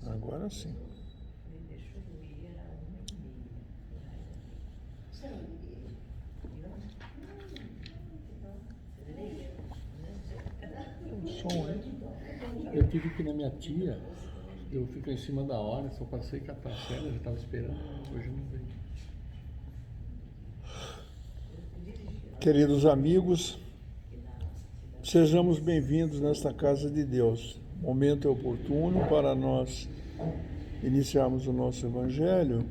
Agora sim. O som aí. Eu tive que ir na minha tia, eu fico em cima da hora, só passei com a parcela, já estava esperando, hoje não veio. Queridos amigos, sejamos bem-vindos nesta casa de Deus. O momento é oportuno para nós iniciarmos o nosso Evangelho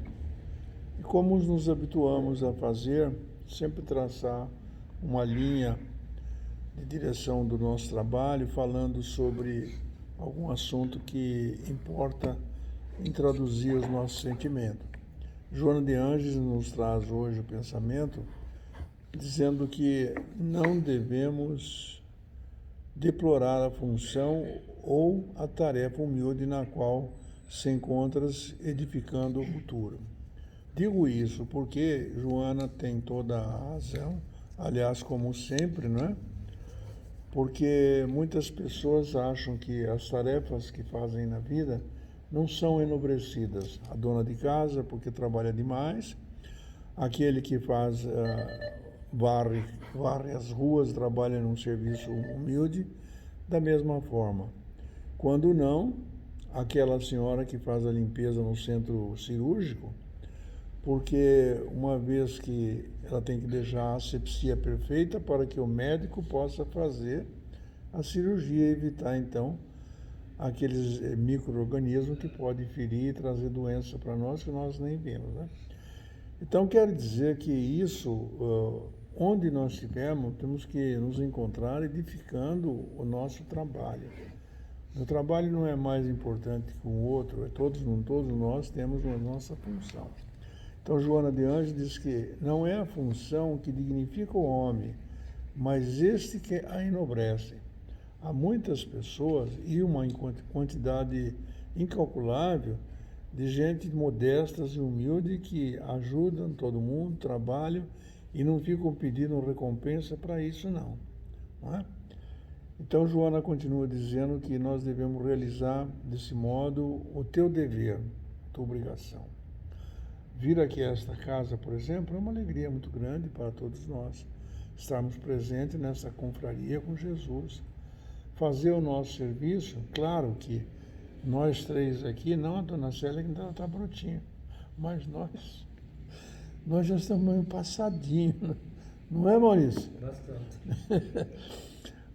e, como nos habituamos a fazer, sempre traçar uma linha de direção do nosso trabalho, falando sobre algum assunto que importa introduzir os nossos sentimentos. Joana de Ângeles nos traz hoje o pensamento dizendo que não devemos deplorar a função ou a tarefa humilde na qual se encontras edificando o futuro. Digo isso porque Joana tem toda a razão, aliás, como sempre, não é? Porque muitas pessoas acham que as tarefas que fazem na vida não são enobrecidas. A dona de casa, porque trabalha demais, aquele que faz varre as ruas, trabalha num serviço humilde, da mesma forma. Quando não, aquela senhora que faz a limpeza no centro cirúrgico, porque uma vez que ela tem que deixar a asepsia perfeita para que o médico possa fazer a cirurgia e evitar, então, aqueles micro-organismos que podem ferir e trazer doença para nós que nós nem vemos, né? Então, quero dizer que isso, onde nós estivermos, temos que nos encontrar edificando o nosso trabalho. O trabalho não é mais importante que o outro, todos nós temos a nossa função. Então, Joana de Ângeles diz que não é a função que dignifica o homem, mas este que a enobrece. Há muitas pessoas e uma quantidade incalculável de gente modestas e humilde que ajudam todo mundo, trabalham e não ficam pedindo recompensa para isso, não é? Então, Joana continua dizendo que nós devemos realizar desse modo o teu dever, a tua obrigação. Vir aqui a esta casa, por exemplo, é uma alegria muito grande para todos nós. Estarmos presentes nessa confraria com Jesus. Fazer o nosso serviço, claro que nós três aqui, não a dona Célia que ainda está brutinha, mas nós já estamos meio passadinho, não é, Maurício? Bastante.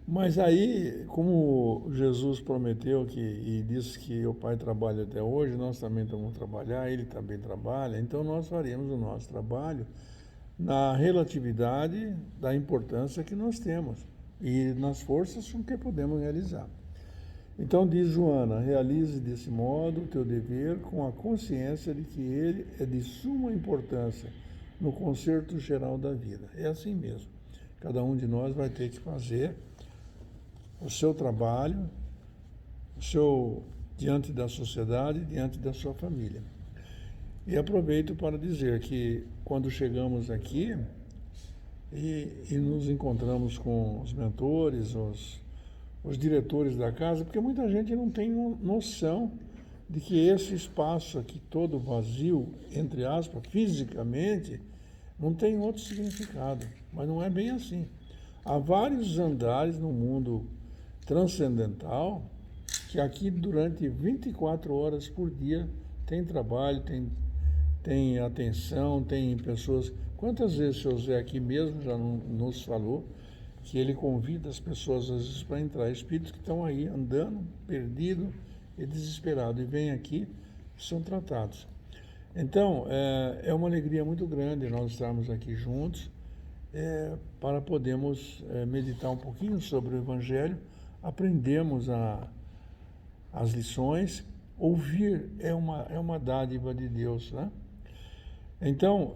Mas aí, como Jesus prometeu e disse que o Pai trabalha até hoje, nós também vamos trabalhar, Ele também trabalha, então nós faremos o nosso trabalho na relatividade da importância que nós temos e nas forças com que podemos realizar. Então diz Joana, realize desse modo o teu dever com a consciência de que ele é de suma importância no concerto geral da vida. É assim mesmo. Cada um de nós vai ter que fazer o seu trabalho, diante da sociedade, diante da sua família. E aproveito para dizer que quando chegamos aqui e nos encontramos com os mentores, os diretores da casa, porque muita gente não tem noção de que esse espaço aqui todo vazio, entre aspas, fisicamente, não tem outro significado, mas não é bem assim. Há vários andares no mundo transcendental que aqui durante 24 horas por dia tem trabalho, tem atenção, tem pessoas. Quantas vezes o seu Zé aqui mesmo já nos falou que ele convida as pessoas às vezes para entrar, espíritos que estão aí andando, perdidos e desesperados, e vêm aqui e são tratados. Então, é uma alegria muito grande nós estarmos aqui juntos para podermos meditar um pouquinho sobre o Evangelho, aprendemos as lições, ouvir é uma dádiva de Deus, né? Então,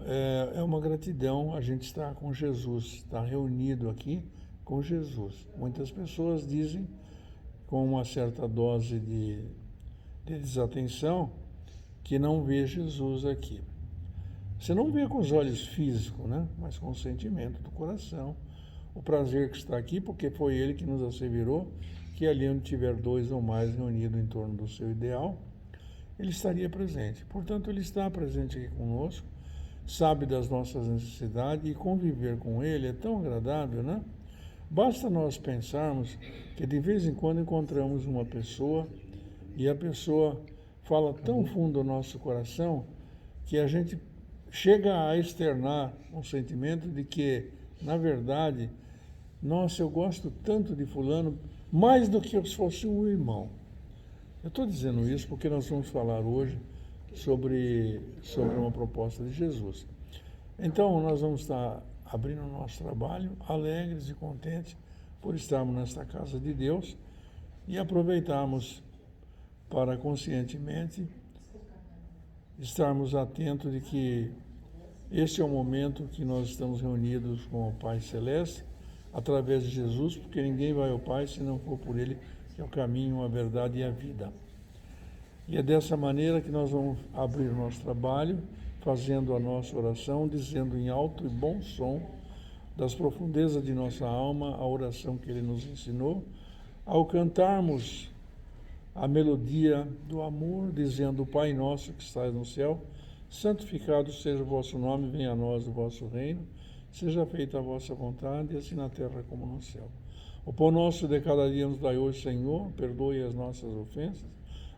é uma gratidão a gente estar com Jesus, estar reunido aqui com Jesus. Muitas pessoas dizem, com uma certa dose de desatenção, que não vê Jesus aqui. Você não vê com os olhos físicos, né? Mas com o sentimento do coração. O prazer que está aqui, porque foi Ele que nos asseverou que ali onde tiver dois ou mais reunidos em torno do seu ideal, ele estaria presente. Portanto, ele está presente aqui conosco, sabe das nossas necessidades, e conviver com ele é tão agradável, né? Basta nós pensarmos que de vez em quando encontramos uma pessoa e a pessoa fala tão fundo ao nosso coração que a gente chega a externar um sentimento de que, na verdade, nossa, eu gosto tanto de fulano, mais do que se fosse um irmão. Eu estou dizendo isso porque nós vamos falar hoje sobre uma proposta de Jesus. Então, nós vamos estar abrindo o nosso trabalho, alegres e contentes por estarmos nesta casa de Deus e aproveitarmos para conscientemente estarmos atentos de que este é o momento que nós estamos reunidos com o Pai Celeste, através de Jesus, porque ninguém vai ao Pai se não for por Ele, que é o caminho, a verdade e a vida. E é dessa maneira que nós vamos abrir o nosso trabalho, fazendo a nossa oração, dizendo em alto e bom som, das profundezas de nossa alma, a oração que Ele nos ensinou, ao cantarmos a melodia do amor, dizendo: Pai nosso que estás no céu, santificado seja o vosso nome, venha a nós o vosso reino, seja feita a vossa vontade, assim na terra como no céu. O pão nosso de cada dia nos dai hoje, Senhor, perdoe as nossas ofensas,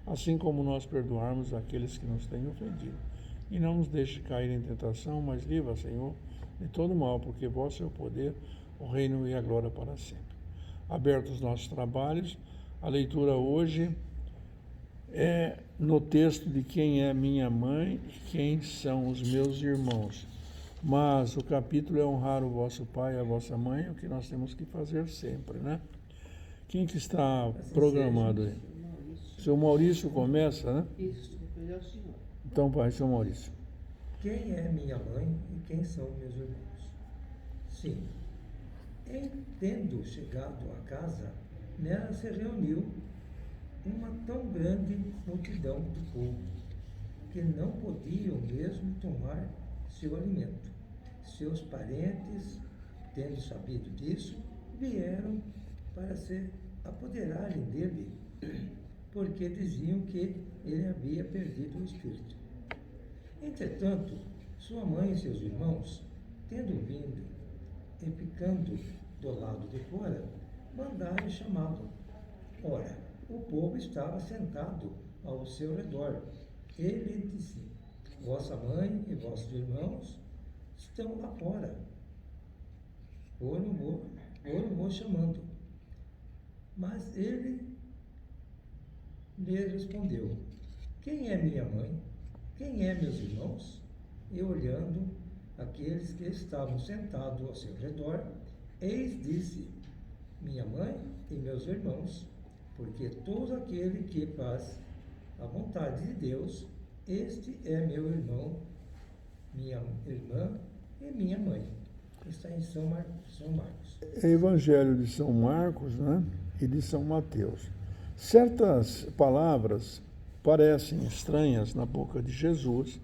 assim como nós perdoarmos aqueles que nos têm ofendido. E não nos deixe cair em tentação, mas livra, Senhor, de todo mal, porque vosso é o poder, o reino e a glória para sempre. Abertos os nossos trabalhos, a leitura hoje é no texto de quem é minha mãe e quem são os meus irmãos. Mas o capítulo é honrar o vosso pai e a vossa mãe, o que nós temos que fazer sempre, né? Quem que está programado aí? Seu Maurício começa, né? Isso, é o senhor. Então, pai, seu Maurício. Quem é minha mãe e quem são meus irmãos? Sim, tendo chegado à casa, nela se reuniu uma tão grande multidão de povo, que não podiam mesmo tomar seu alimento. Seus parentes, tendo sabido disso, vieram para se apoderarem dele, porque diziam que ele havia perdido o espírito. Entretanto, sua mãe e seus irmãos, tendo vindo e ficando do lado de fora, mandaram chamá-lo. Ora, o povo estava sentado ao seu redor. Ele disse: Vossa mãe e vossos irmãos estão lá fora. Foram vou chamando. Mas ele lhe respondeu: Quem é minha mãe? Quem é meus irmãos? E olhando aqueles que estavam sentados ao seu redor, eis disse: Minha mãe e meus irmãos, porque todo aquele que faz a vontade de Deus, este é meu irmão, minha irmã e minha mãe. Está em São Marcos. É Evangelho de São Marcos, né? E de São Mateus. Certas palavras parecem estranhas na boca de Jesus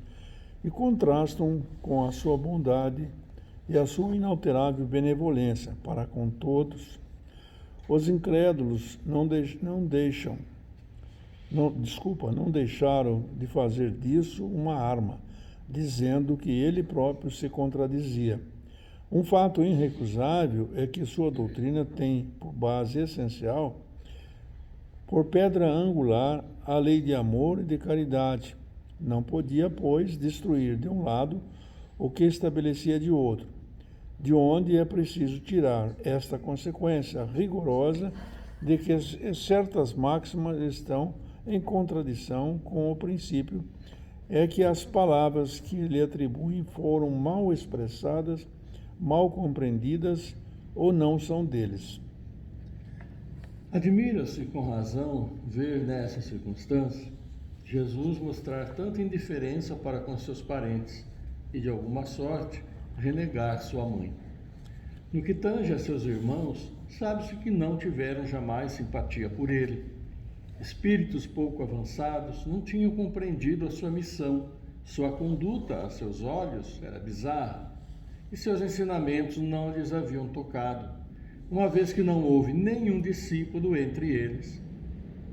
e contrastam com a sua bondade e a sua inalterável benevolência para com todos. Os incrédulos não deixaram de fazer disso uma arma, dizendo que ele próprio se contradizia. Um fato irrecusável é que sua doutrina tem por base essencial, por pedra angular, a lei de amor e de caridade. Não podia, pois, destruir de um lado o que estabelecia de outro, de onde é preciso tirar esta consequência rigorosa de que certas máximas estão em contradição com o princípio, é que as palavras que lhe atribuem foram mal expressadas, mal compreendidas ou não são deles. Admira-se com razão ver nessa circunstância Jesus mostrar tanta indiferença para com seus parentes e, de alguma sorte, renegar sua mãe. No que tange a seus irmãos, sabe-se que não tiveram jamais simpatia por ele. Espíritos pouco avançados não tinham compreendido a sua missão, sua conduta, a seus olhos, era bizarra, e seus ensinamentos não lhes haviam tocado, uma vez que não houve nenhum discípulo entre eles.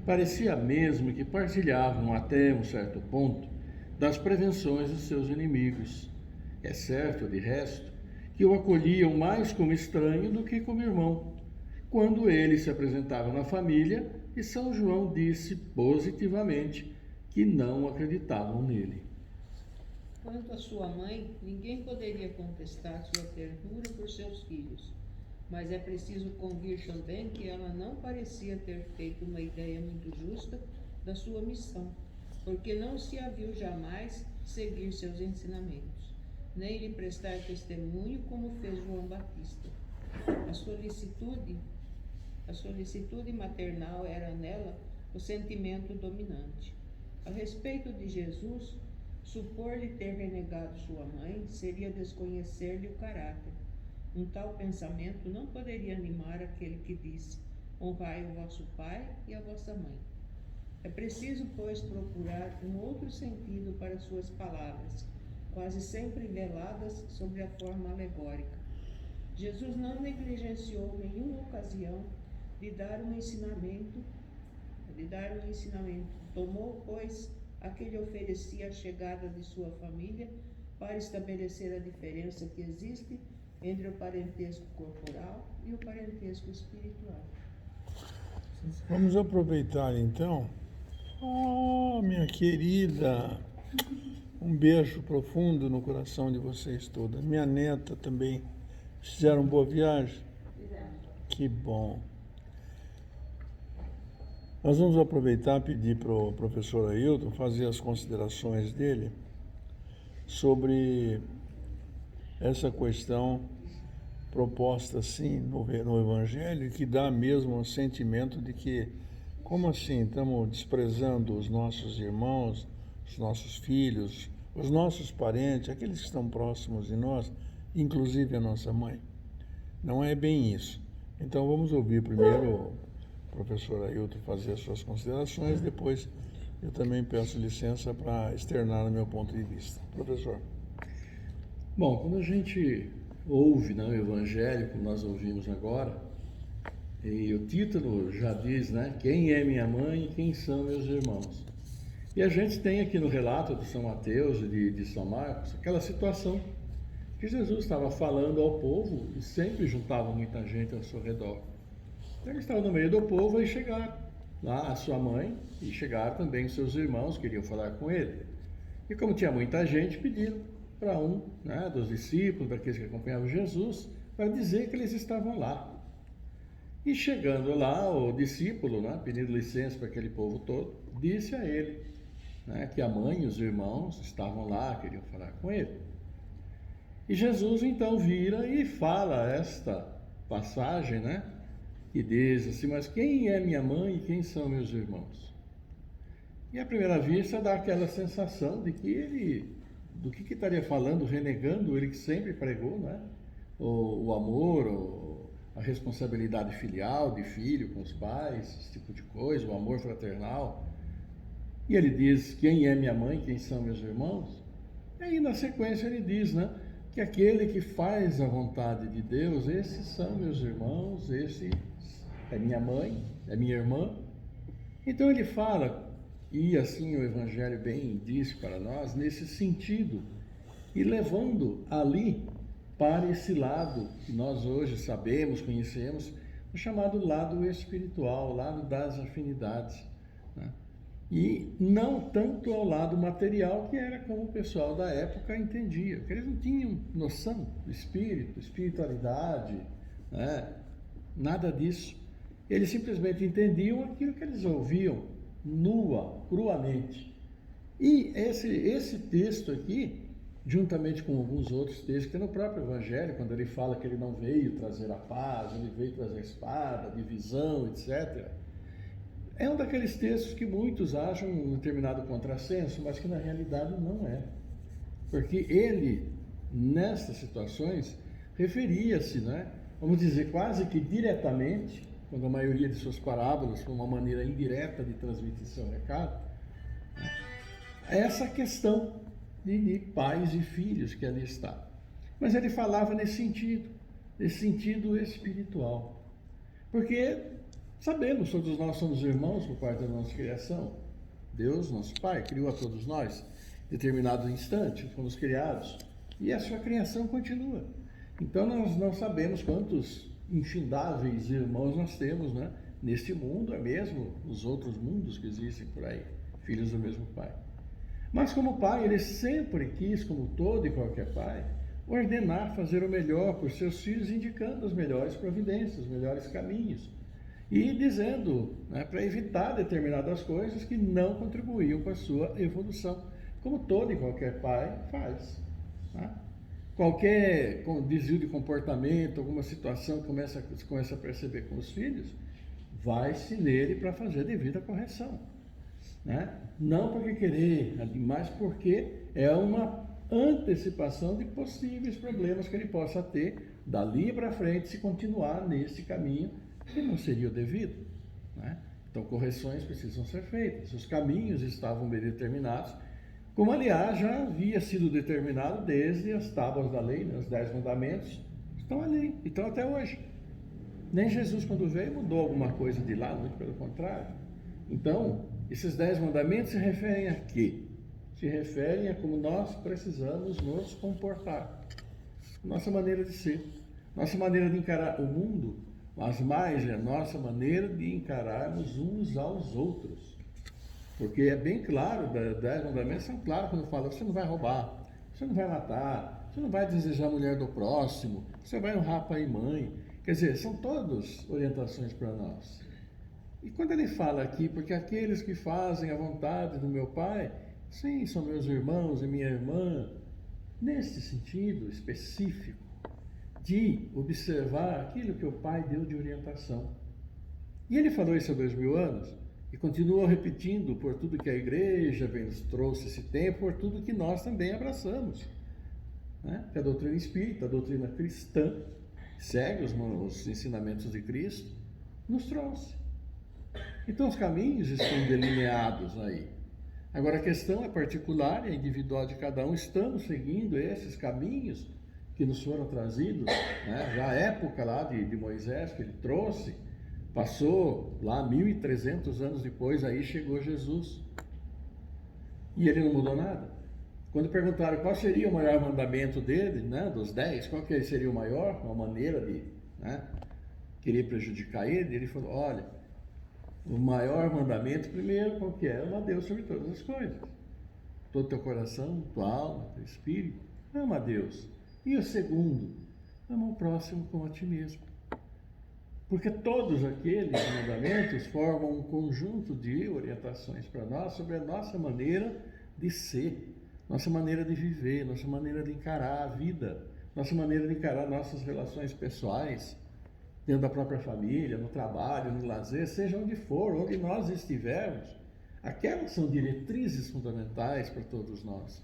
parecia mesmo que partilhavam até um certo ponto das prevenções dos seus inimigos. É certo, de resto, que o acolhiam mais como estranho do que como irmão, quando ele se apresentava na família, e São João disse positivamente que não acreditavam nele. Quanto à sua mãe, ninguém poderia contestar sua ternura por seus filhos, mas é preciso convir também que ela não parecia ter feito uma ideia muito justa da sua missão, porque não se a viu jamais seguir seus ensinamentos, nem lhe prestar testemunho como fez João Batista. A solicitude maternal era nela o sentimento dominante. A respeito de Jesus, supor-lhe ter renegado sua mãe seria desconhecer-lhe o caráter. Um tal pensamento não poderia animar aquele que disse: honrai o vosso pai e a vossa mãe. É preciso, pois, procurar um outro sentido para suas palavras, quase sempre veladas sobre a forma alegórica. Jesus não negligenciou nenhuma ocasião de dar um ensinamento. Tomou, pois, a que lhe oferecia a chegada de sua família para estabelecer a diferença que existe entre o parentesco corporal e o parentesco espiritual. Vamos aproveitar então. Oh, minha querida, um beijo profundo no coração de vocês todas. Minha neta também. Fizeram boa viagem? Que bom. Nós vamos aproveitar e pedir para o professor Ailton fazer as considerações dele sobre essa questão proposta assim no Evangelho, que dá mesmo um sentimento de que, como assim, estamos desprezando os nossos irmãos, os nossos filhos, os nossos parentes, aqueles que estão próximos de nós, inclusive a nossa mãe. Não é bem isso. Então vamos ouvir primeiro o professor Ailton fazer as suas considerações, depois eu também peço licença para externar o meu ponto de vista. Professor. Bom, quando a gente ouve, né, o Evangelho, como nós ouvimos agora, e o título já diz, né, quem é minha mãe e quem são meus irmãos. E a gente tem aqui no relato de São Mateus e de São Marcos aquela situação que Jesus estava falando ao povo e sempre juntava muita gente ao seu redor. Então ele estava no meio do povo e chegaram lá a sua mãe e chegaram também os seus irmãos, queriam falar com ele. E como tinha muita gente, pediram para um, né, dos discípulos, daqueles que acompanhavam Jesus, para dizer que eles estavam lá. E chegando lá, o discípulo, né, pedindo licença para aquele povo todo, disse a ele, né, que a mãe e os irmãos estavam lá, queriam falar com ele. E Jesus então vira e fala esta passagem, né, que diz assim, mas quem é minha mãe e quem são meus irmãos? E à primeira vista dá aquela sensação de que ele, do que estaria falando, renegando ele que sempre pregou, né, o amor, a responsabilidade filial de filho com os pais, esse tipo de coisa, o amor fraternal. E ele diz, quem é minha mãe, quem são meus irmãos? E aí na sequência ele diz, né, que aquele que faz a vontade de Deus, esses são meus irmãos, esse é minha mãe, é minha irmã. Então ele fala, e assim o Evangelho bem diz para nós, nesse sentido, e levando ali para esse lado que nós hoje sabemos, conhecemos, o chamado lado espiritual, o lado das afinidades, né? E não tanto ao lado material, que era como o pessoal da época entendia, porque eles não tinham noção do espírito, espiritualidade, né? Nada disso. Eles simplesmente entendiam aquilo que eles ouviam, cruamente. E esse texto aqui, juntamente com alguns outros textos, que é no próprio Evangelho, quando ele fala que ele não veio trazer a paz, ele veio trazer a espada, a divisão, etc., é um daqueles textos que muitos acham um determinado contrassenso, mas que na realidade não é. Porque ele, nestas situações, referia-se, né, vamos dizer, quase que diretamente, quando a maioria de suas parábolas foi uma maneira indireta de transmitir seu recado, né, essa questão de pais e filhos que ali está. Mas ele falava nesse sentido espiritual. Porque Sabemos, todos nós somos irmãos por parte da nossa criação. Deus, nosso Pai, criou a todos nós. Em determinado instante, fomos criados. E a sua criação continua. Então, nós não sabemos quantos infindáveis irmãos nós temos, né? Neste mundo, é mesmo os outros mundos que existem por aí, filhos do mesmo Pai. Mas como Pai, Ele sempre quis, como todo e qualquer Pai, ordenar fazer o melhor por seus filhos, indicando as melhores providências, os melhores caminhos. E dizendo, né, para evitar determinadas coisas que não contribuíam para a sua evolução, como todo e qualquer pai faz. Tá? Qualquer desvio de comportamento, alguma situação que começa a perceber com os filhos, vai-se nele para fazer a devida correção. Né? Não porque querer, mas porque é uma antecipação de possíveis problemas que ele possa ter dali para frente se continuar nesse caminho que não seria o devido. Né? Então, correções precisam ser feitas. Os caminhos estavam bem determinados, como, aliás, já havia sido determinado desde as tábuas da lei, né? Os 10 mandamentos estão ali, estão até hoje. Nem Jesus, quando veio, mudou alguma coisa de lá, muito pelo contrário. Então, esses 10 mandamentos se referem a quê? Se referem a como nós precisamos nos comportar. Nossa maneira de ser, nossa maneira de encarar o mundo, mas mais é a nossa maneira de encararmos uns aos outros. Porque é bem claro, 10 mandamentos são claros quando fala: você não vai roubar, você não vai matar, você não vai desejar a mulher do próximo, você vai honrar pai e mãe. Quer dizer, são todas orientações para nós. E quando ele fala aqui, porque aqueles que fazem a vontade do meu Pai, sim, são meus irmãos e minha irmã, nesse sentido específico, de observar aquilo que o Pai deu de orientação. E ele falou isso há 2000 anos, e continua repetindo por tudo que a igreja nos trouxe esse tempo, por tudo que nós também abraçamos. Né? Que a doutrina espírita, a doutrina cristã, segue os ensinamentos de Cristo, nos trouxe. Então os caminhos estão delineados aí. Agora a questão é particular, é individual de cada um. Estamos seguindo esses caminhos que nos foram trazidos, né? Já a época lá de Moisés, que ele trouxe, passou lá 1300 anos depois, aí chegou Jesus. E ele não mudou nada. Quando perguntaram qual seria o maior mandamento dele, né, dos 10, qual que seria o maior, uma maneira de, né, querer prejudicar ele, ele falou: olha, o maior mandamento, primeiro, qual que é? Ama a Deus sobre todas as coisas. Todo teu coração, tua alma, teu espírito, ama a Deus. E o segundo, ama o próximo como a ti mesmo. Porque todos aqueles mandamentos formam um conjunto de orientações para nós sobre a nossa maneira de ser, nossa maneira de viver, nossa maneira de encarar a vida, nossa maneira de encarar nossas relações pessoais, dentro da própria família, no trabalho, no lazer, seja onde for, onde nós estivermos. Aquelas são diretrizes fundamentais para todos nós,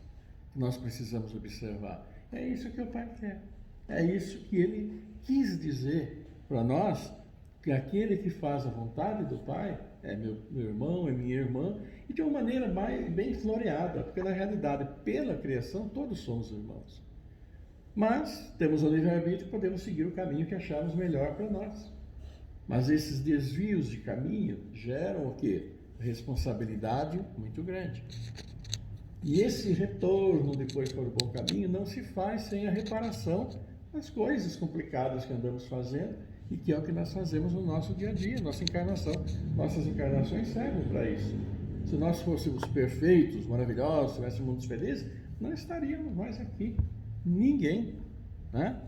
que nós precisamos observar. É isso que o Pai quer. É isso que Ele quis dizer para nós, que aquele que faz a vontade do Pai é meu irmão, é minha irmã, e de uma maneira bem floreada, porque na realidade, pela criação, todos somos irmãos. Mas temos o livre-arbítrio e podemos seguir o caminho que acharmos melhor para nós. Mas esses desvios de caminho geram o quê? Responsabilidade muito grande. E esse retorno depois para o bom caminho não se faz sem a reparação das coisas complicadas que andamos fazendo, e que é o que nós fazemos no nosso dia a dia, nossa encarnação. Nossas encarnações servem para isso. Se nós fôssemos perfeitos, maravilhosos, tivéssemos mundos felizes, não estaríamos mais aqui. Ninguém, né?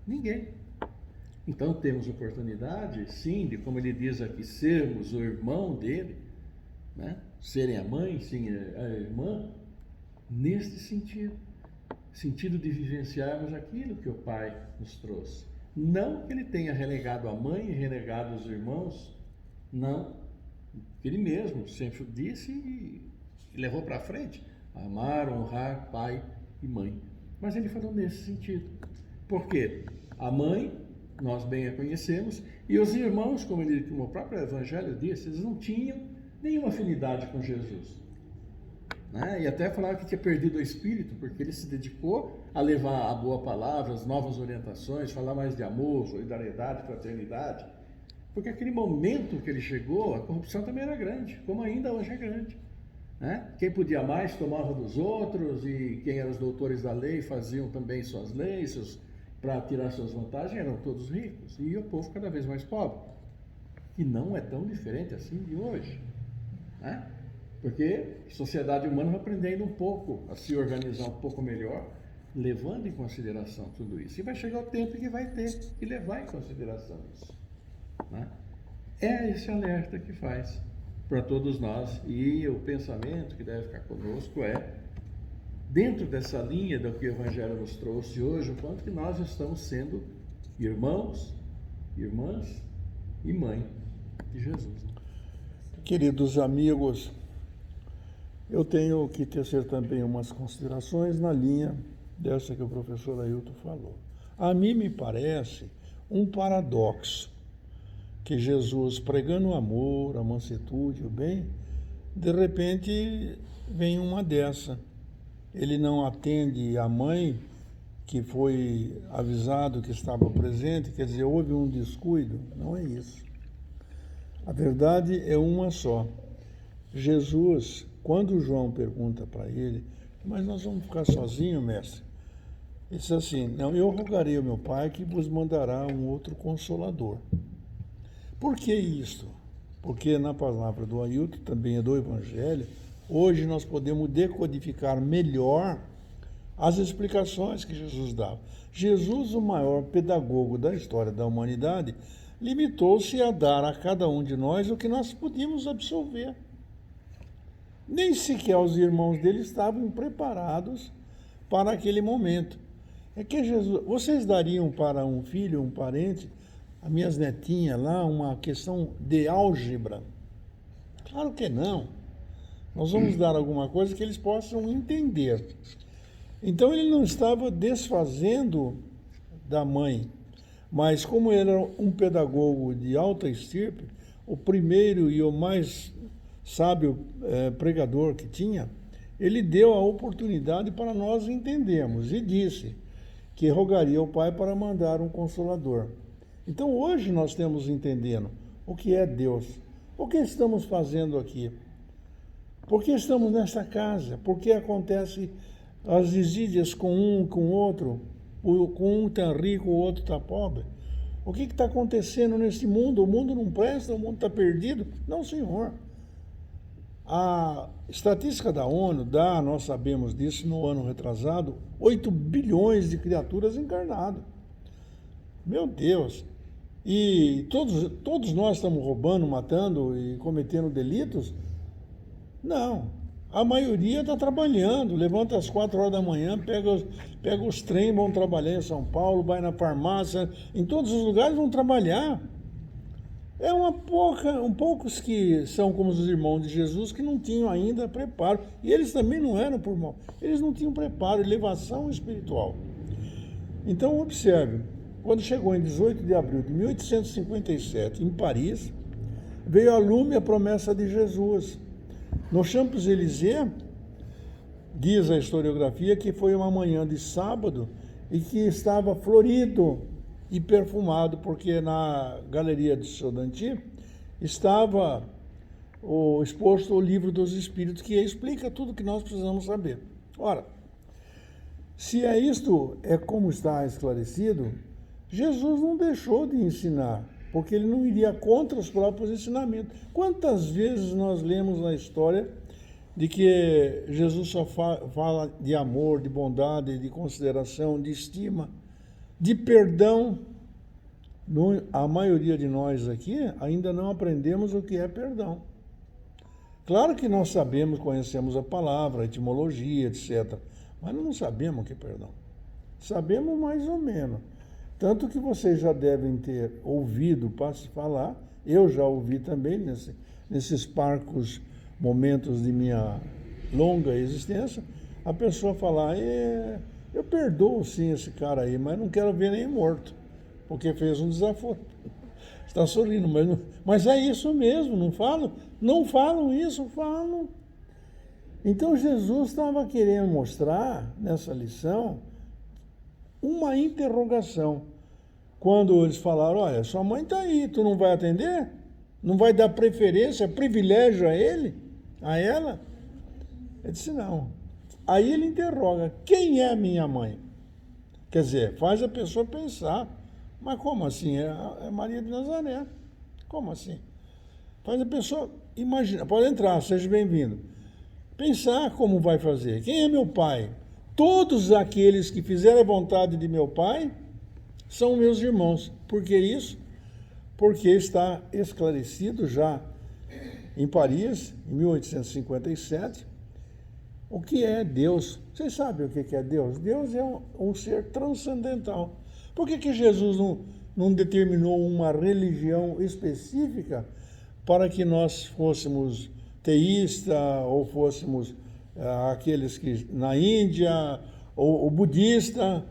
Ninguém. Então temos oportunidade, sim, de, como ele diz aqui, sermos o irmão dele, né? Serem a mãe, sim, a irmã, neste sentido de vivenciarmos aquilo que o Pai nos trouxe. Não que ele tenha relegado a mãe e renegado os irmãos, não. Ele mesmo sempre disse e levou para frente: amar, honrar pai e mãe. Mas ele falou nesse sentido. Por quê? A mãe, nós bem a conhecemos, e os irmãos, como o próprio Evangelho disse, eles não tinham nenhuma afinidade com Jesus. Né? E até falaram que tinha perdido o espírito, porque ele se dedicou a levar a boa palavra, as novas orientações, falar mais de amor, solidariedade, fraternidade. Porque aquele momento que ele chegou, a corrupção também era grande, como ainda hoje é grande. Né? Quem podia mais tomava dos outros, e quem eram os doutores da lei faziam também suas leis para tirar suas vantagens, eram todos ricos, e o povo cada vez mais pobre. E não é tão diferente assim de hoje. Né? Porque a sociedade humana vai aprendendo um pouco a se organizar um pouco melhor, levando em consideração tudo isso. E vai chegar o tempo que vai ter que levar em consideração isso. Né? É esse alerta que faz para todos nós. E o pensamento que deve ficar conosco é, dentro dessa linha do que o Evangelho nos trouxe hoje, o quanto que nós estamos sendo irmãos, irmãs e mãe de Jesus. Queridos amigos, eu tenho que tecer também umas considerações na linha dessa que o professor Ailton falou. A mim me parece um paradoxo que Jesus, pregando o amor, a mansuetude, o bem, de repente vem uma dessa. Ele não atende a mãe, que foi avisado que estava presente, quer dizer, houve um descuido. Não é isso. A verdade é uma só. Jesus, quando João pergunta para ele, mas nós vamos ficar sozinhos, mestre? Ele diz assim, não, eu rogarei ao meu Pai que vos mandará um outro Consolador. Por que isto? Porque na palavra do Ailton, também é do Evangelho, hoje nós podemos decodificar melhor as explicações que Jesus dava. Jesus, o maior pedagogo da história da humanidade, limitou-se a dar a cada um de nós o que nós podíamos absorver. Nem sequer os irmãos dele estavam preparados para aquele momento. É que Jesus, vocês dariam para um filho, um parente, as minhas netinhas lá, uma questão de álgebra? Claro que não. Nós vamos dar alguma coisa que eles possam entender. Então ele não estava desfazendo da mãe, mas como ele era um pedagogo de alta estirpe, o primeiro e o mais sábio pregador que tinha, ele deu a oportunidade para nós entendermos e disse que rogaria ao Pai para mandar um Consolador. Então hoje nós temos entendendo o que é Deus, o que estamos fazendo aqui, por que estamos nesta casa, por que acontece as desídias com um, com o outro, com um está rico, o outro está pobre. O que está acontecendo nesse mundo? O mundo não presta, o mundo está perdido? Não, senhor. A estatística da ONU dá, nós sabemos disso no ano retrasado, 8 bilhões de criaturas encarnadas. Meu Deus! E todos nós estamos roubando, matando e cometendo delitos? Não. A maioria está trabalhando, levanta às 4 horas da manhã, pega os trens, vão trabalhar em São Paulo, vai na farmácia, em todos os lugares vão trabalhar. É poucos que são como os irmãos de Jesus, que não tinham ainda preparo. E eles também não eram por mal. Eles não tinham preparo, elevação espiritual. Então, observe, quando chegou em 18 de abril de 1857, em Paris, veio a lume a promessa de Jesus. No Champs-Élysées, diz a historiografia que foi uma manhã de sábado e que estava florido e perfumado, porque na Galeria de Sodanti estava exposto o Livro dos Espíritos, que explica tudo que nós precisamos saber. Ora, se isto é como está esclarecido, Jesus não deixou de ensinar, porque ele não iria contra os próprios ensinamentos. Quantas vezes nós lemos na história de que Jesus só fala de amor, de bondade, de consideração, de estima, de perdão? A maioria de nós aqui ainda não aprendemos o que é perdão. Claro que nós sabemos, conhecemos a palavra, a etimologia, etc., mas não sabemos o que é perdão. Sabemos mais ou menos. Tanto que vocês já devem ter ouvido falar, eu já ouvi também nesses parcos momentos de minha longa existência, a pessoa falar, eu perdoo sim esse cara aí, mas não quero ver nem morto, porque fez um desaforo. Está sorrindo, mas é isso mesmo, não falam? Não falam isso, falam. Então Jesus estava querendo mostrar nessa lição uma interrogação. quando eles falaram, olha, sua mãe está aí, tu não vai atender? Não vai dar preferência, privilégio a ela? Ele disse, não. Aí ele interroga, quem é a minha mãe? Quer dizer, faz a pessoa pensar, mas como assim? É Maria de Nazaré. Como assim? Faz a pessoa imaginar, pode entrar, seja bem-vindo. Pensar como vai fazer. Quem é meu pai? Todos aqueles que fizeram a vontade de meu pai são meus irmãos. Por que isso? Porque está esclarecido já em Paris, em 1857, o que é Deus. Vocês sabem o que é Deus? Deus é um ser transcendental. Por que Jesus não determinou uma religião específica para que nós fôssemos teístas ou fôssemos aqueles que na Índia ou budista?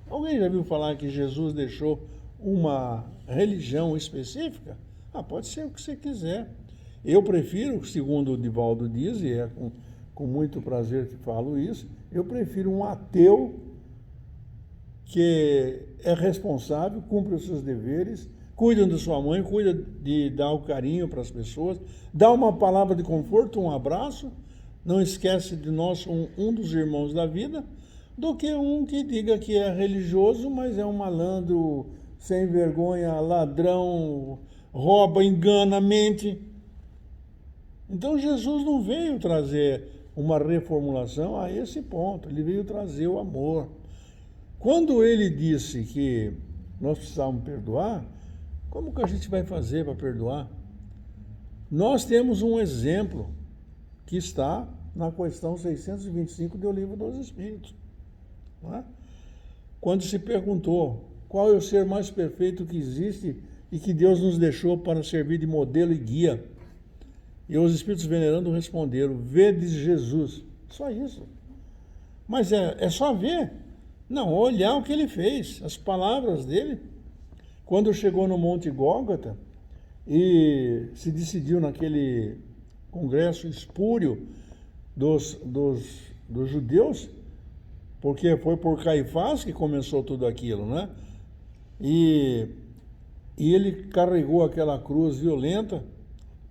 Alguém já viu falar que Jesus deixou uma religião específica? Pode ser o que você quiser. Eu prefiro, segundo o Divaldo diz, e é com muito prazer que falo isso, eu prefiro um ateu que é responsável, cumpre os seus deveres, cuida da sua mãe, cuida de dar o carinho para as pessoas, dá uma palavra de conforto, um abraço, não esquece de nós, um dos irmãos da vida, do que um que diga que é religioso, mas é um malandro, sem vergonha, ladrão, rouba, engana, mente. Então Jesus não veio trazer uma reformulação a esse ponto, ele veio trazer o amor. Quando ele disse que nós precisávamos perdoar, como que a gente vai fazer para perdoar? Nós temos um exemplo que está na questão 625 do Livro dos Espíritos. Não é? Quando se perguntou qual é o ser mais perfeito que existe e que Deus nos deixou para servir de modelo e guia, e os Espíritos venerando responderam, vedes Jesus. Só isso. Mas é só ver. Não, olhar o que ele fez, as palavras dele. Quando chegou no Monte Gólgota e se decidiu naquele congresso espúrio dos judeus, porque foi por Caifás que começou tudo aquilo, né? E ele carregou aquela cruz violenta,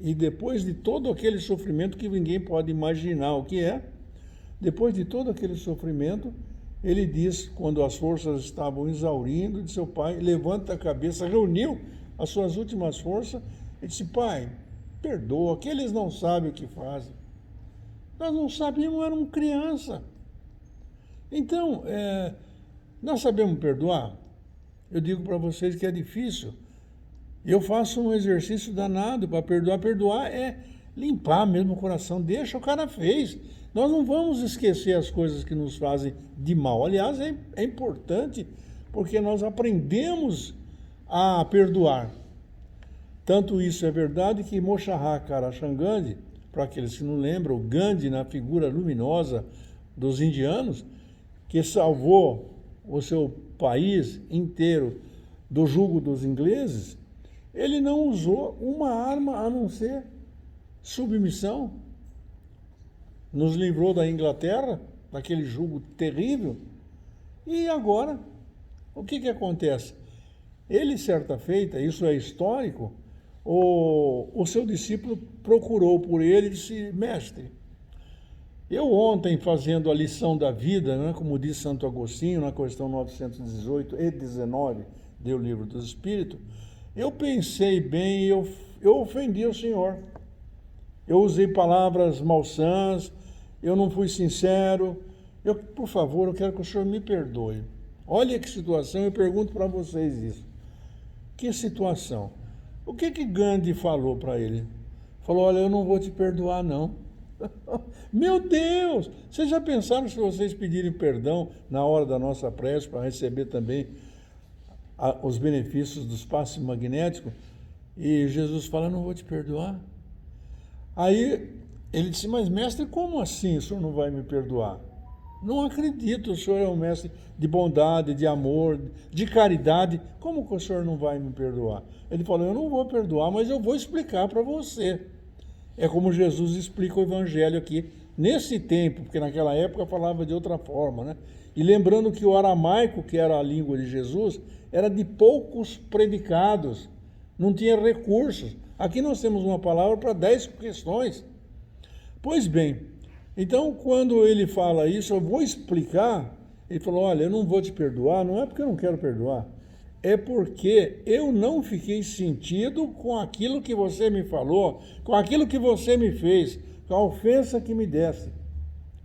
e depois de todo aquele sofrimento que ninguém pode imaginar o que é, depois de todo aquele sofrimento, ele diz, quando as forças estavam exaurindo, de seu pai, levanta a cabeça, reuniu as suas últimas forças e disse, pai, perdoa, que eles não sabem o que fazem. Nós não sabíamos, éramos criança. Então, nós sabemos perdoar? Eu digo para vocês que é difícil. Eu faço um exercício danado para perdoar. Perdoar é limpar mesmo o coração. Deixa, o cara fez. Nós não vamos esquecer as coisas que nos fazem de mal. Aliás, é importante porque nós aprendemos a perdoar. Tanto isso é verdade que Moshaha Karachangandhi, para aqueles que não lembram, Gandhi na figura luminosa dos indianos, que salvou o seu país inteiro do jugo dos ingleses, ele não usou uma arma a não ser submissão. Nos livrou da Inglaterra, daquele jugo terrível. E agora, o que acontece? Ele, certa feita, isso é histórico, o seu discípulo procurou por ele e disse, mestre, eu ontem fazendo a lição da vida, né, como diz Santo Agostinho, na questão 918 e 19 do Livro dos Espíritos, eu pensei bem e eu ofendi o Senhor. Eu usei palavras malsãs, eu não fui sincero. Por favor, eu quero que o Senhor me perdoe. Olha que situação, eu pergunto para vocês isso. Que situação? O que Gandhi falou para ele? Falou, olha, eu não vou te perdoar, não. Meu Deus! Vocês já pensaram se vocês pedirem perdão na hora da nossa prece para receber também os benefícios dos passes magnéticos? E Jesus fala, não vou te perdoar. Aí ele disse, mas mestre, como assim o senhor não vai me perdoar? Não acredito, o senhor é um mestre de bondade, de amor, de caridade, como que o senhor não vai me perdoar? Ele falou, eu não vou perdoar, mas eu vou explicar para você. É como Jesus explica o evangelho aqui nesse tempo, porque naquela época falava de outra forma, né? E lembrando que o aramaico, que era a língua de Jesus, era de poucos predicados, não tinha recursos. Aqui nós temos uma palavra para 10 questões. Pois bem, então quando ele fala isso, eu vou explicar. Ele falou, olha, eu não vou te perdoar, não é porque eu não quero perdoar, é porque eu não fiquei sentido com aquilo que você me falou, com aquilo que você me fez, com a ofensa que me desse.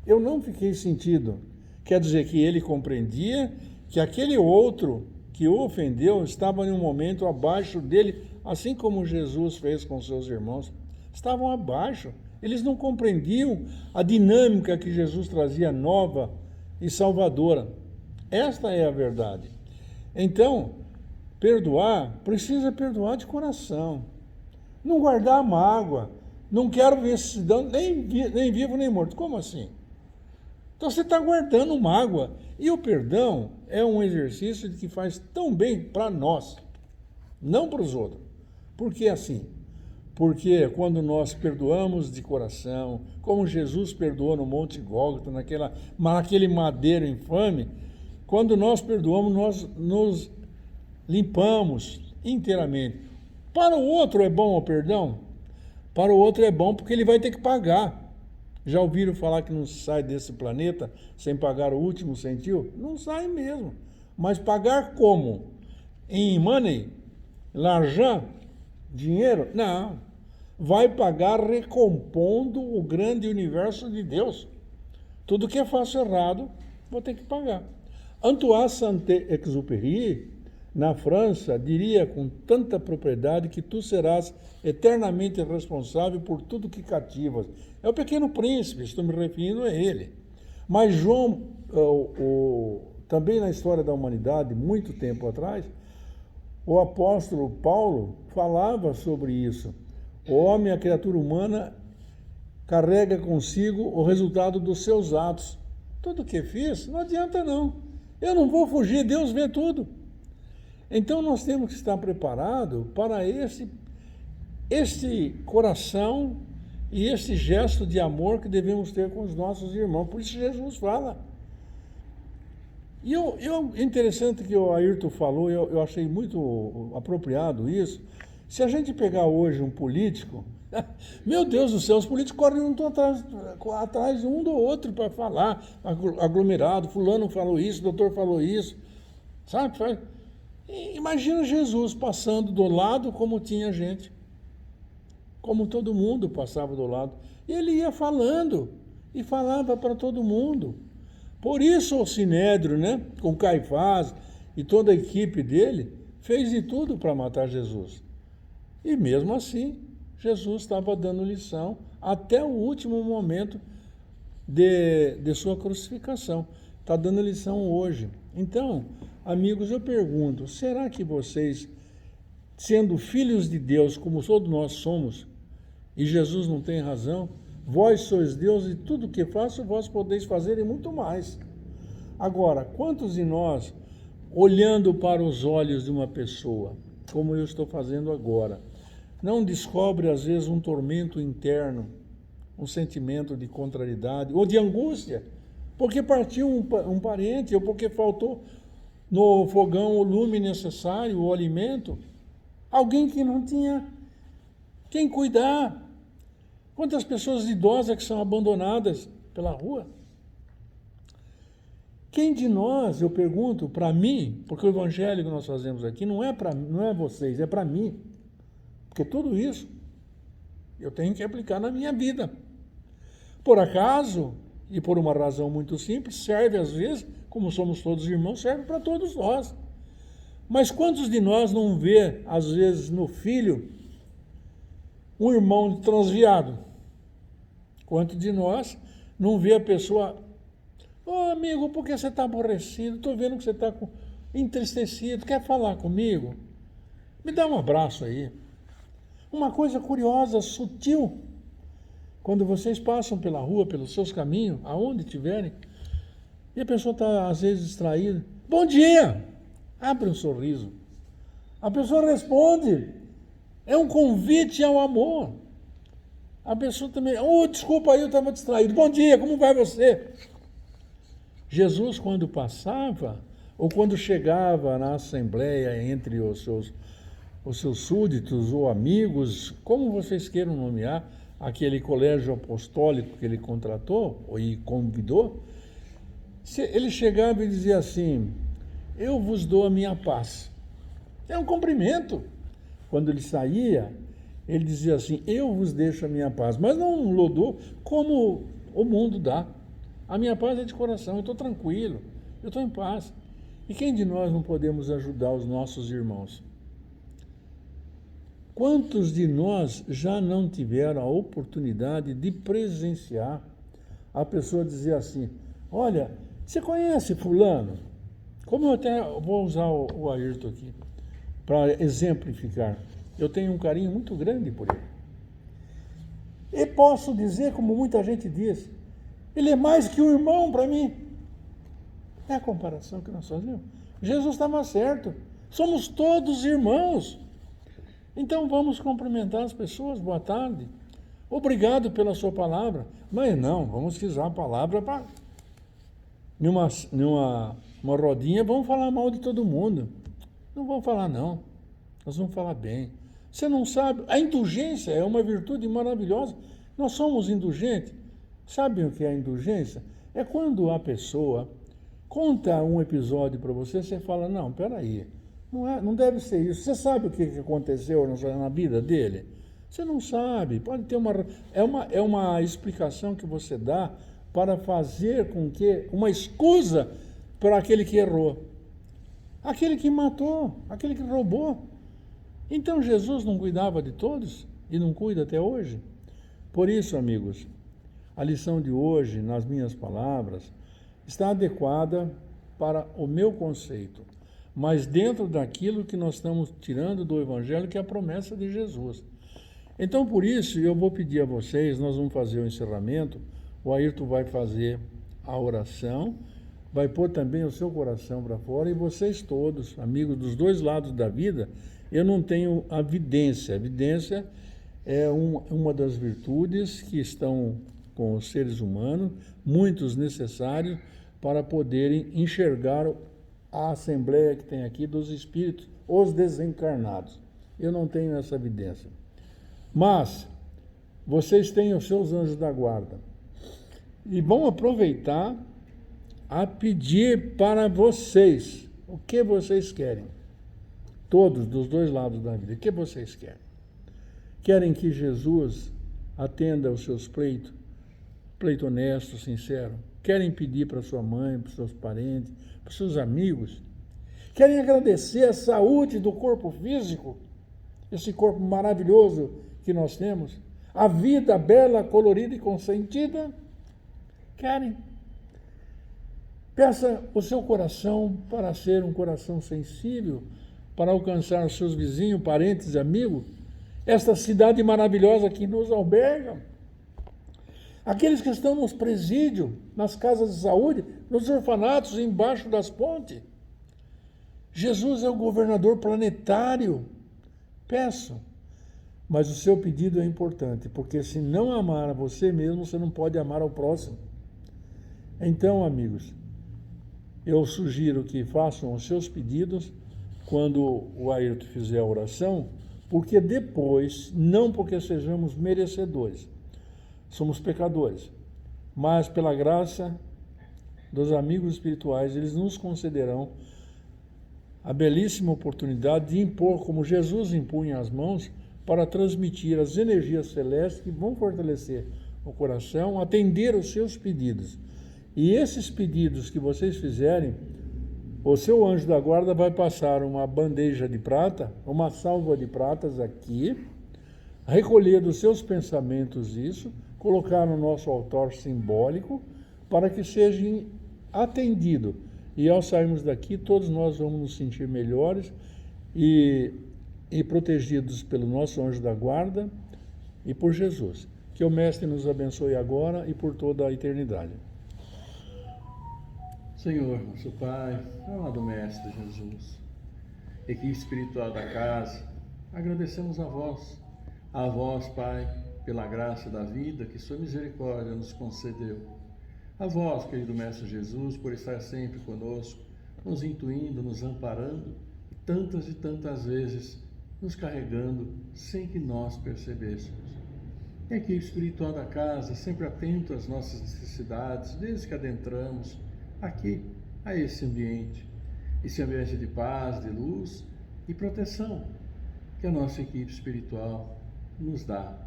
Eu não fiquei sentido. Quer dizer que ele compreendia que aquele outro que o ofendeu estava em um momento abaixo dele, assim como Jesus fez com seus irmãos. Estavam abaixo. Eles não compreendiam a dinâmica que Jesus trazia nova e salvadora. Esta é a verdade. Então, perdoar, precisa perdoar de coração. Não guardar mágoa. Não quero ver esse cidadão nem vivo nem morto. Como assim? Então você está guardando mágoa. E o perdão é um exercício que faz tão bem para nós, não para os outros. Por que assim? Porque quando nós perdoamos de coração, como Jesus perdoou no Monte Gólgota, naquele madeiro infame, quando nós perdoamos, nós nos limpamos inteiramente. Para o outro é bom o perdão? Para o outro é bom porque ele vai ter que pagar. Já ouviram falar que não sai desse planeta sem pagar o último centil? Não sai mesmo. Mas pagar como? Em money? L'argent? Dinheiro? Não. Vai pagar recompondo o grande universo de Deus. Tudo que eu faço errado, vou ter que pagar. Antoine Saint-Exupéry, na França, diria com tanta propriedade que tu serás eternamente responsável por tudo que cativas. É o Pequeno Príncipe, estou me referindo a ele. Mas João, também na história da humanidade, muito tempo atrás, o apóstolo Paulo falava sobre isso. O homem, a criatura humana, carrega consigo o resultado dos seus atos. Tudo que fiz, não adianta não. Eu não vou fugir, Deus vê tudo. Então nós temos que estar preparados para esse coração e esse gesto de amor que devemos ter com os nossos irmãos. Por isso Jesus fala. E interessante que o Ayrton falou, eu achei muito apropriado isso. Se a gente pegar hoje um político, meu Deus do céu, os políticos correm um atrás um do outro para falar, aglomerado, fulano falou isso, doutor falou isso, sabe? Imagina Jesus passando do lado como tinha gente, como todo mundo passava do lado. E ele ia falando e falava para todo mundo. Por isso o Sinédrio, né, com Caifás e toda a equipe dele, fez de tudo para matar Jesus. E mesmo assim, Jesus estava dando lição até o último momento de sua crucificação. Está dando lição hoje. Então, amigos, eu pergunto, será que vocês, sendo filhos de Deus, como todos nós somos, e Jesus não tem razão, vós sois Deus e tudo o que faço, vós podeis fazer e muito mais. Agora, quantos de nós, olhando para os olhos de uma pessoa, como eu estou fazendo agora, não descobre às vezes um tormento interno, um sentimento de contrariedade ou de angústia, porque partiu um parente ou porque faltou no fogão o lume necessário, o alimento, alguém que não tinha quem cuidar. Quantas pessoas idosas que são abandonadas pela rua? Quem de nós, eu pergunto, para mim, porque o evangelho que nós fazemos aqui não é vocês, é para mim. Porque tudo isso eu tenho que aplicar na minha vida. Por acaso, e por uma razão muito simples, serve às vezes, como somos todos irmãos, serve para todos nós. Mas quantos de nós não vê, às vezes, no filho, um irmão transviado? Quantos de nós não vê a pessoa, amigo, por que você está aborrecido? Estou vendo que você está entristecido, quer falar comigo? Me dá um abraço aí. Uma coisa curiosa, sutil, quando vocês passam pela rua, pelos seus caminhos, aonde estiverem, e a pessoa está, às vezes, distraída. Bom dia! Abre um sorriso. A pessoa responde. É um convite ao amor. A pessoa também, desculpa aí, eu estava distraído. Bom dia, como vai você? Jesus, quando passava, ou quando chegava na assembleia entre os seus súditos ou amigos, como vocês queiram nomear, aquele colégio apostólico que ele contratou e convidou, ele chegava e dizia assim: eu vos dou a minha paz. É um cumprimento. Quando ele saía, ele dizia assim: eu vos deixo a minha paz. Mas não um louvor como o mundo dá. A minha paz é de coração, eu estou tranquilo, eu estou em paz. E quem de nós não podemos ajudar os nossos irmãos? Quantos de nós já não tiveram a oportunidade de presenciar a pessoa dizer assim: olha, você conhece fulano? Como eu até vou usar o Ayrton aqui, para exemplificar. Eu tenho um carinho muito grande por ele. E posso dizer, como muita gente diz, ele é mais que um irmão para mim. É a comparação que nós fazemos. Jesus estava certo. Somos todos irmãos. Então vamos cumprimentar as pessoas. Boa tarde. Obrigado pela sua palavra. Mas não, vamos usar a palavra para... Numa rodinha, vamos falar mal de todo mundo. Não vamos falar não. Nós vamos falar bem. Você não sabe, a indulgência é uma virtude maravilhosa. Nós somos indulgentes. Sabem o que é a indulgência? É quando a pessoa conta um episódio para você, você fala: não, peraí, não deve ser isso. Você sabe o que aconteceu na vida dele? Você não sabe. Pode ter é uma explicação que você dá para fazer com que uma escusa para aquele que errou, aquele que matou, aquele que roubou. Então Jesus não cuidava de todos e não cuida até hoje? Por isso, amigos, a lição de hoje, nas minhas palavras, está adequada para o meu conceito, mas dentro daquilo que nós estamos tirando do Evangelho, que é a promessa de Jesus. Então, por isso, eu vou pedir a vocês, nós vamos fazer o encerramento, o Ayrton vai fazer a oração, vai pôr também o seu coração para fora, e vocês todos, amigos dos dois lados da vida, eu não tenho a vidência. A vidência é uma das virtudes que estão com os seres humanos, muitos necessários para poderem enxergar a assembleia que tem aqui dos espíritos, os desencarnados. Eu não tenho essa vidência. Mas vocês têm os seus anjos da guarda. E vão aproveitar a pedir para vocês o que vocês querem. Todos, dos dois lados da vida. O que vocês querem? Querem que Jesus atenda aos seus pleitos? Pleito honesto, sincero. Querem pedir para sua mãe, para os seus parentes, para os seus amigos? Querem agradecer a saúde do corpo físico? Esse corpo maravilhoso que nós temos? A vida bela, colorida e consentida? Querem? Peça o seu coração para ser um coração sensível, para alcançar os seus vizinhos, parentes, amigos, esta cidade maravilhosa que nos alberga, aqueles que estão nos presídios, nas casas de saúde, nos orfanatos, embaixo das pontes. Jesus é o governador planetário. Peço, mas o seu pedido é importante, porque se não amar a você mesmo, você não pode amar ao próximo. Então, amigos, eu sugiro que façam os seus pedidos quando o Ayrton fizer a oração, porque depois, não porque sejamos merecedores, somos pecadores, mas pela graça dos amigos espirituais, eles nos concederão a belíssima oportunidade de impor, como Jesus impunha as mãos, para transmitir as energias celestes que vão fortalecer o coração, atender os seus pedidos. E esses pedidos que vocês fizerem, o seu anjo da guarda vai passar uma bandeja de prata, uma salva de pratas aqui, recolher dos seus pensamentos isso, colocar no nosso altar simbólico, para que seja atendido. E ao sairmos daqui, todos nós vamos nos sentir melhores e protegidos pelo nosso anjo da guarda e por Jesus. Que o Mestre nos abençoe agora e por toda a eternidade. Senhor, nosso Pai, amado Mestre Jesus, equipe espiritual da casa, agradecemos a vós, Pai, pela graça da vida que sua misericórdia nos concedeu. A vós, querido Mestre Jesus, por estar sempre conosco, nos intuindo, nos amparando, e tantas vezes nos carregando sem que nós percebêssemos. E a equipe espiritual da casa, sempre atento às nossas necessidades, desde que adentramos aqui, a esse ambiente de paz, de luz e proteção que a nossa equipe espiritual nos dá.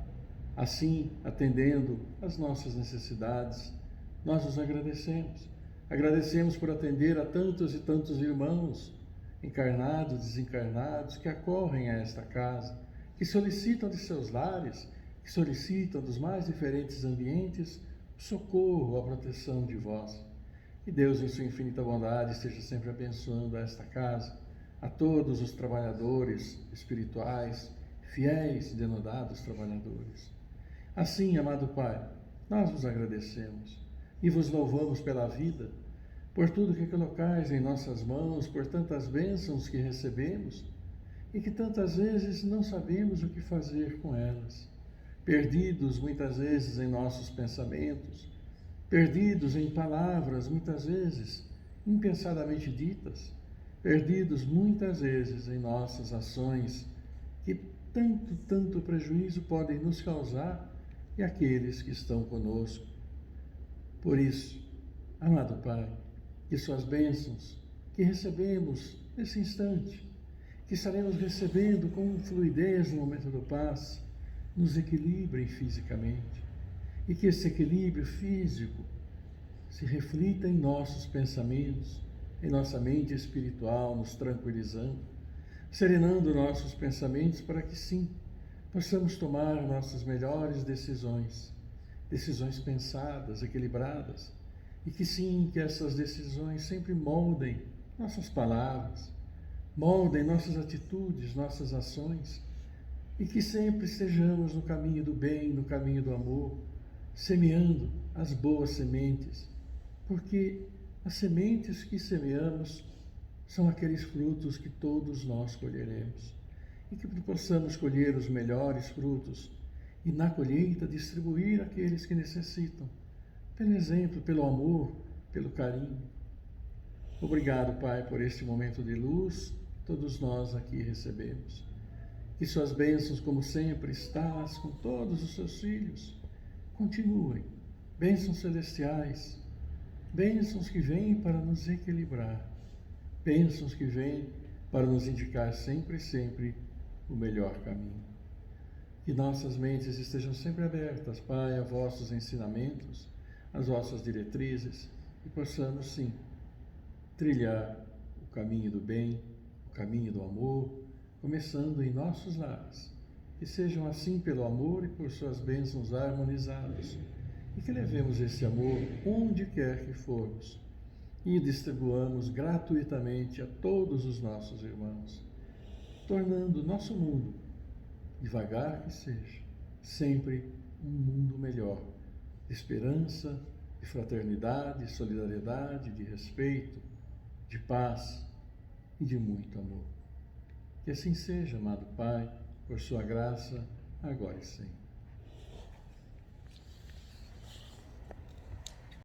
Assim, atendendo às nossas necessidades, nós os agradecemos. Agradecemos por atender a tantos e tantos irmãos, encarnados, desencarnados, que acorrem a esta casa, que solicitam de seus lares, que solicitam dos mais diferentes ambientes o socorro, a proteção de vós. Que Deus, em sua infinita bondade, esteja sempre abençoando esta casa, a todos os trabalhadores espirituais, fiéis e denodados trabalhadores. Assim, amado Pai, nós vos agradecemos e vos louvamos pela vida, por tudo que colocais em nossas mãos, por tantas bênçãos que recebemos e que tantas vezes não sabemos o que fazer com elas, perdidos muitas vezes em nossos pensamentos, perdidos em palavras muitas vezes impensadamente ditas, perdidos muitas vezes em nossas ações que tanto prejuízo podem nos causar e aqueles que estão conosco. Por isso, amado Pai, que suas bênçãos que recebemos nesse instante, que estaremos recebendo com fluidez no momento do passe, nos equilibrem fisicamente e que esse equilíbrio físico se reflita em nossos pensamentos, em nossa mente espiritual, nos tranquilizando, serenando nossos pensamentos para que sim, possamos tomar nossas melhores decisões pensadas, equilibradas, e que sim, que essas decisões sempre moldem nossas palavras, moldem nossas atitudes, nossas ações, e que sempre estejamos no caminho do bem, no caminho do amor, semeando as boas sementes, porque as sementes que semeamos são aqueles frutos que todos nós colheremos, e que possamos colher os melhores frutos e na colheita distribuir àqueles que necessitam, pelo exemplo, pelo amor, pelo carinho. Obrigado, Pai, por este momento de luz que todos nós aqui recebemos. Que suas bênçãos, como sempre, estás com todos os seus filhos, continuem. Bênçãos celestiais, bênçãos que vêm para nos equilibrar, bênçãos que vêm para nos indicar sempre o melhor caminho. Que nossas mentes estejam sempre abertas, Pai, a vossos ensinamentos, às vossas diretrizes, e possamos, sim, trilhar o caminho do bem, o caminho do amor, começando em nossos lares. Que sejam assim pelo amor e por suas bênçãos harmonizados, e que levemos esse amor onde quer que formos, e distribuamos gratuitamente a todos os nossos irmãos, tornando o nosso mundo, devagar que seja, sempre um mundo melhor, de esperança, de fraternidade, de solidariedade, de respeito, de paz e de muito amor. Que assim seja, amado Pai, por sua graça, agora e sempre.